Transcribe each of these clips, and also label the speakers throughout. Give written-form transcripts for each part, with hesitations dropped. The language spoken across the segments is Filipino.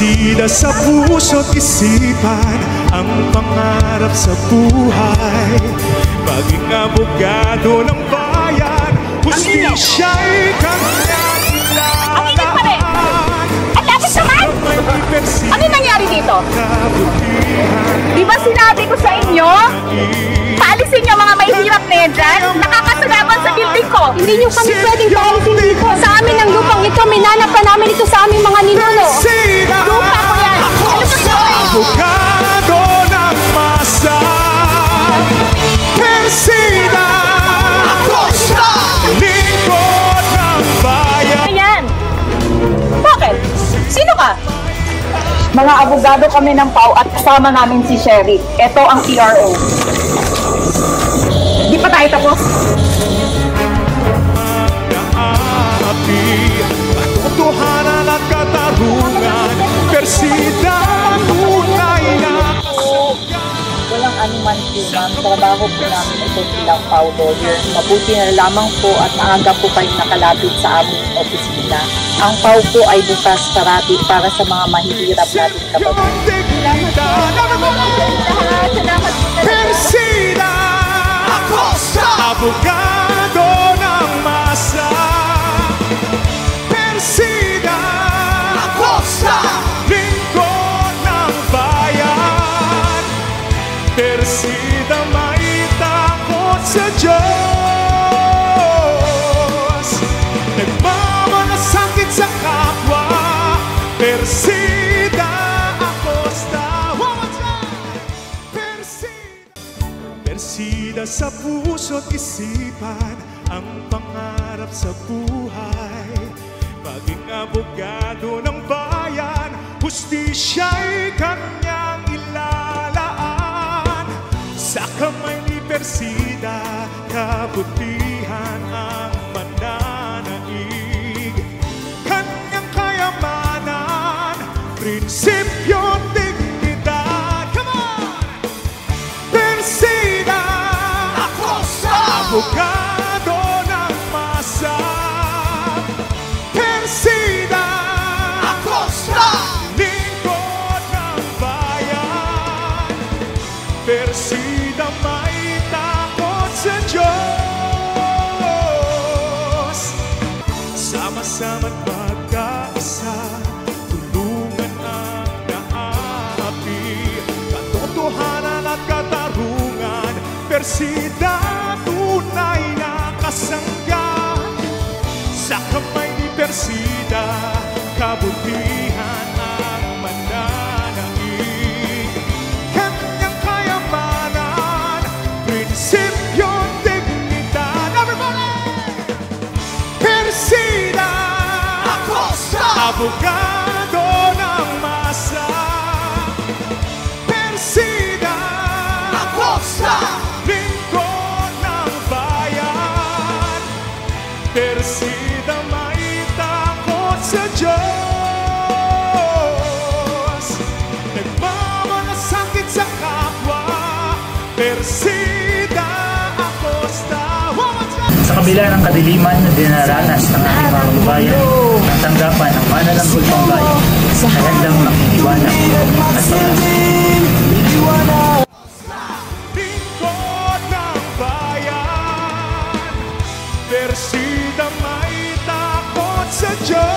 Speaker 1: Persida sa puso't isipan ang pangarap sa buhay. Maging abogado ng bayan, hustisya'y kanyang ilalaan.
Speaker 2: Ang init pa rin! Ang lapit naman! Ano nangyari dito? Di ba sinabi ko sa inyo? Paalisin niyo mga mahihirap na yan dyan? Nakakasalaman sa building ko!
Speaker 3: Hindi niyo kami pwedeng paalisin dito. Sa amin ang lupang ito, minanap pa namin ito sa aming mga ninuno.
Speaker 2: Lupa ko yan! Ano ba siya?
Speaker 1: Abogado ng masa, Persida, lingkod ng bayan.
Speaker 2: Ayan! Bakit? Sino ka?
Speaker 3: Mga abogado kami ng PAW at kasama namin si Sherry. Ito ang PRO. Di pa tayo tapos?
Speaker 1: Katotohanan at katarungan, Persida, tunay na
Speaker 3: Walang anuman po, ma'am. Trabaho po namin ito bilang PAW lawyer. Mabuti na lamang po at maaga po kayong nakalapit sa aming opisina. Ang PAW po ay bukas parati para sa mga mahihirap nating kababayan.
Speaker 1: Persida, abogado ng masa, Persida, lingkod ng bayan. Persida, may takot sa Diyos, nagmamalasakit sa kapwa. Persida Acosta, Persida sa puso't isipan ang pangarap sa buhay. Maging abogado ng bayan, hustisya'y kanyang ilalaan. Sa kamay ni Persida, kabutihan ang mananaig. Kanyang kayamanan, prinsipyo, dignidad. Come on! Persida, abogado ng masa, Persida, lingkod ng bayan. Persida, may takot sa Diyos. Sama-sama't magkaisa, tulungan ang naapi. Katotohanan at katarungan, Persida, tunay na kasangga. Sa kamay ni Persida, kabutihan ang mananaig. Kanyang kayamanan, prinsipyo, dignidad. Everybody! Persida, abogado ng masa, Persida, lingkod ng bayan. Persida, may takot sa Diyos, nagmamalasakit sa kapwa. Persida Acosta.
Speaker 4: Sa kabila ng kadiliman na dinaranas ng ating mga kababayan, ang tanggapan ng manalanggol pang bayan ay handang makikiwanag at paglaban.
Speaker 1: Lingkod ng bayan, Persida, may takot sa Diyos,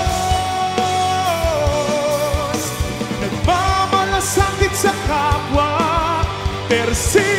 Speaker 1: nagmamalasakit sa kapwa. Persida